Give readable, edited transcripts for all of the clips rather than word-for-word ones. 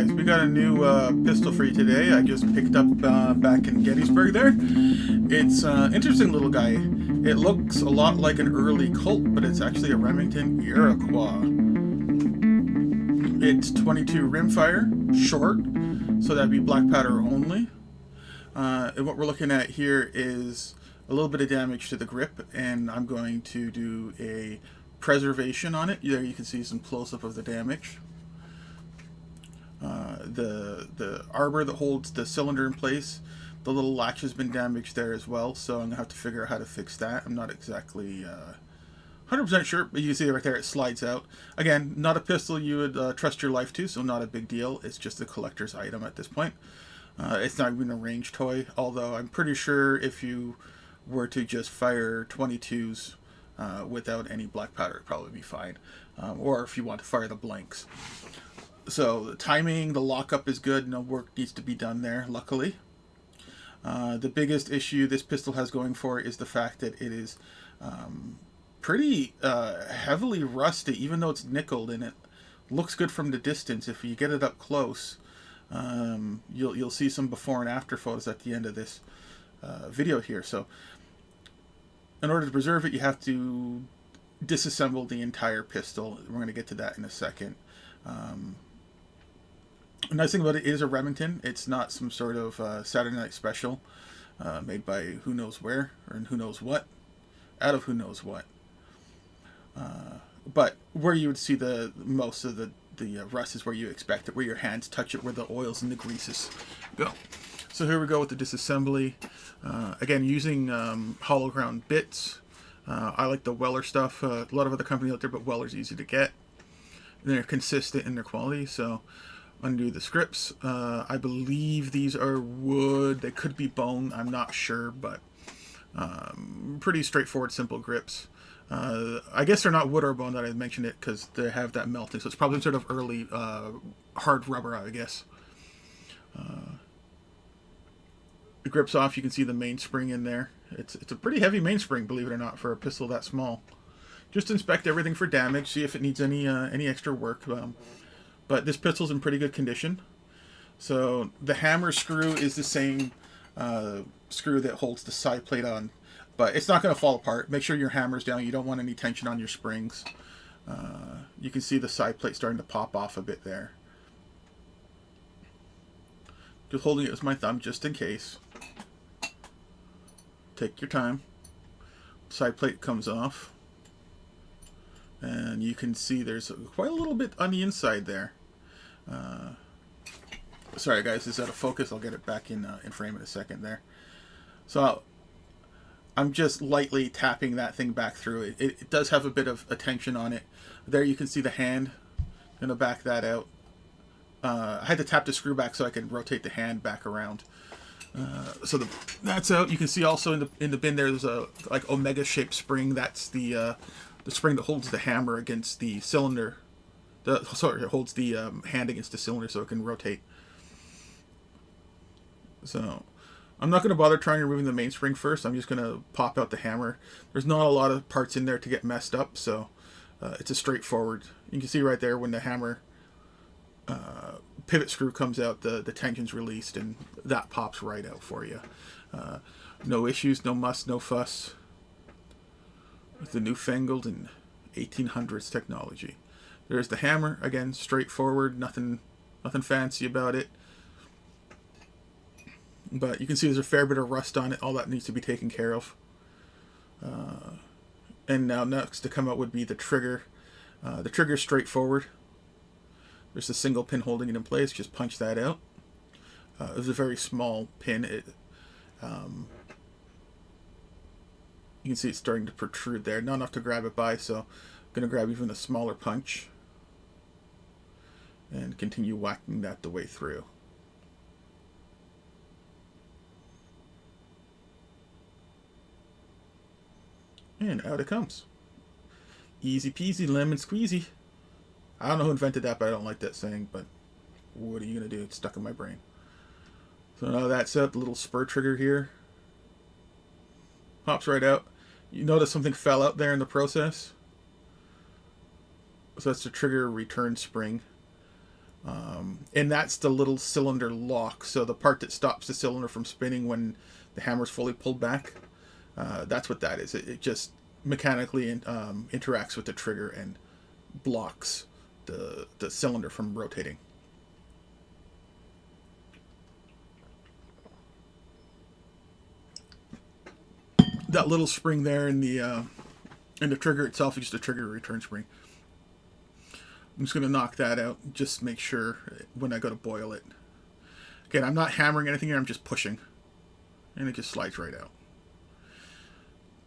guys, we got a new pistol for you today. I just picked up back in Gettysburg there. It's an interesting little guy. It looks a lot like an early Colt, but it's actually a Remington Iroquois. It's 22 rimfire, short, so that'd be black powder only. And what we're looking at here is a little bit of damage to the grip, and I'm going to do a preservation on it. There you can see some close-up of the damage. The arbor that holds the cylinder in place, the little latch has been damaged there as well, so I'm going to have to figure out how to fix that. I'm not exactly 100% sure, but you can see right there it slides out. Again, not a pistol you would trust your life to, so not a big deal. It's just a collector's item at this point. It's not even a range toy, although I'm pretty sure if you were to just fire 22s without any black powder, it'd probably be fine. Or if you want to fire the blanks. So the timing, the lockup is good. No work needs to be done there, luckily. The biggest issue this pistol has going for it is the fact that it is pretty heavily rusty, even though it's nickeled, and it looks good from the distance. If you get it up close, you'll see some before and after photos at the end of this video here. So in order to preserve it, you have to disassemble the entire pistol. We're going to get to that in a second. The nice thing about it is a Remington. It's not some sort of Saturday Night Special made by who knows where or who knows what, out of who knows what. But where you would see the most of the rust is where you expect it, where your hands touch it, where the oils and the greases go. So here we go with the disassembly. Again, using hollow ground bits. I like the Weller stuff. A lot of other companies out there, but Weller's easy to get. They're consistent in their quality, so undo the scripts. I believe these are wood. They could be bone. I'm not sure, but pretty straightforward, simple grips. I guess they're not wood or bone that I mentioned it because they have that melting, so it's probably sort of early hard rubber, I guess. The grip's off. You can see the mainspring in there. It's a pretty heavy mainspring, believe it or not, for a pistol that small. Just inspect everything for damage, see if it needs any extra work. But this pistol's in pretty good condition. So the hammer screw is the same screw that holds the side plate on, but it's not going to fall apart. Make sure your hammer's down. You don't want any tension on your springs. You can see the side plate starting to pop off a bit there. Just holding it with my thumb just in case. Take your time. Side plate comes off. And you can see there's quite a little bit on the inside there. Sorry guys, this is out of focus. I'll get it back in frame in a second there. So I'm just lightly tapping that thing back through it. It does have a bit of a tension on it. There you can see the hand. I'm going to back that out. I had to tap the screw back so I could rotate the hand back around. So that's out. You can see also in the bin there's a like omega shaped spring. That's the spring that holds the hammer against the cylinder. It holds the hand against the cylinder so it can rotate. So I'm not going to bother trying removing the mainspring first. I'm just going to pop out the hammer. There's not a lot of parts in there to get messed up, so it's a straightforward. You can see right there when the hammer pivot screw comes out, the tension's released, and that pops right out for you. No issues, no muss, no fuss. With the newfangled and 1800s technology. There's the hammer, again, straightforward, nothing fancy about it. But you can see there's a fair bit of rust on it. All that needs to be taken care of. And now next to come out would be the trigger. The trigger's straightforward. There's a single pin holding it in place. Just punch that out. It was a very small pin. You can see it's starting to protrude there. Not enough to grab it by, so I'm going to grab even a smaller punch and continue whacking that the way through. And out it comes. Easy peasy, lemon squeezy. I don't know who invented that, but I don't like that saying, but what are you going to do? It's stuck in my brain. So now that's out. The little spur trigger here pops right out. You notice something fell out there in the process. So that's the trigger return spring. And that's the little cylinder lock. So the part that stops the cylinder from spinning when the hammer's fully pulled back. That's what that is. It just mechanically interacts with the trigger and blocks the cylinder from rotating. That little spring there in the trigger itself is just a trigger return spring. I'm just going to knock that out. Just make sure when I go to boil it. Again, I'm not hammering anything here. I'm just pushing. And it just slides right out.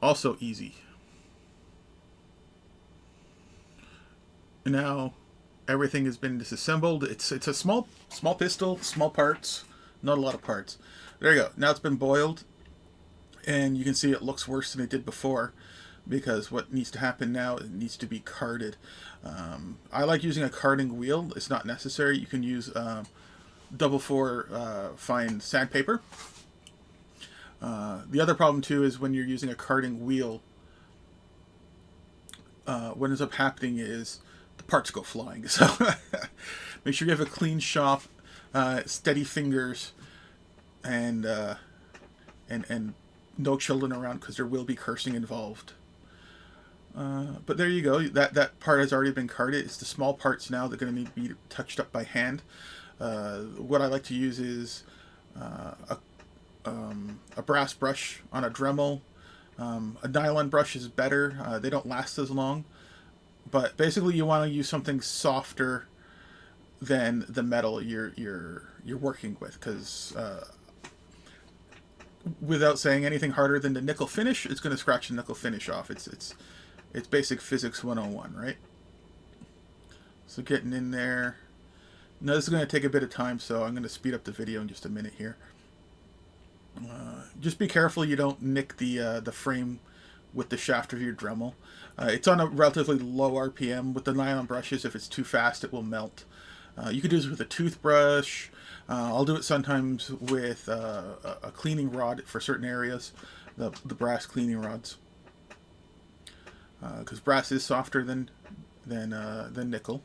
Also easy. And now everything has been disassembled. It's a small pistol, small parts, not a lot of parts. There you go. Now it's been boiled. And you can see it looks worse than it did before, because what needs to happen now, it needs to be carded. I like using a carding wheel. It's not necessary. You can use 4x4 fine sandpaper. The other problem too is when you're using a carding wheel, what ends up happening is the parts go flying. So make sure you have a clean shop, steady fingers, and no children around, because there will be cursing involved. But there you go. That part has already been carded. It's the small parts now that are going to need to be touched up by hand. What I like to use is a brass brush on a Dremel. A nylon brush is better. They don't last as long. But basically, you want to use something softer than the metal you're working with, because without saying anything harder than the nickel finish, it's going to scratch the nickel finish off. It's basic physics 101, right? So getting in there. Now this is going to take a bit of time, so I'm going to speed up the video in just a minute here. Just be careful you don't nick the frame with the shaft of your Dremel. It's on a relatively low RPM. With the nylon brushes, if it's too fast, it will melt. You could do this with a toothbrush. I'll do it sometimes with a cleaning rod for certain areas, the brass cleaning rods, because brass is softer than nickel.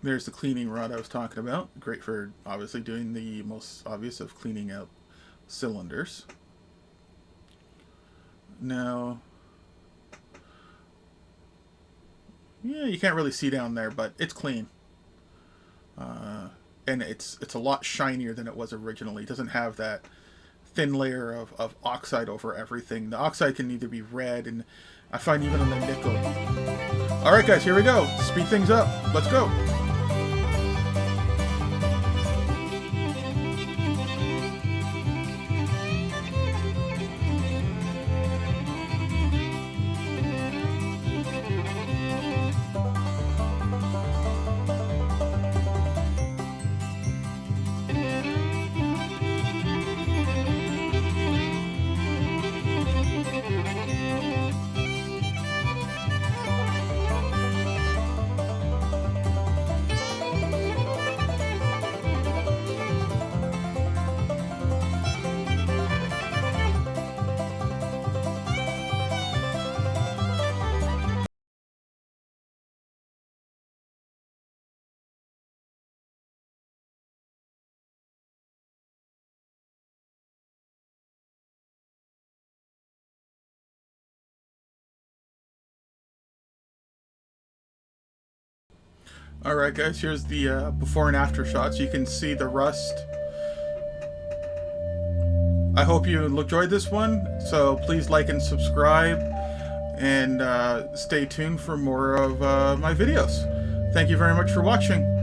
There's the cleaning rod I was talking about. Great for obviously doing the most obvious of cleaning out cylinders. Now, yeah, you can't really see down there, but it's clean. And it's a lot shinier than it was originally. It doesn't have that thin layer of oxide over everything. The oxide can either be red, and I find even on the nickel. Alright guys, here we go. Speed things up. Let's go. Alright guys, here's the before and after shots. You can see the rust. I hope you enjoyed this one, so please like and subscribe, and stay tuned for more of my videos. Thank you very much for watching.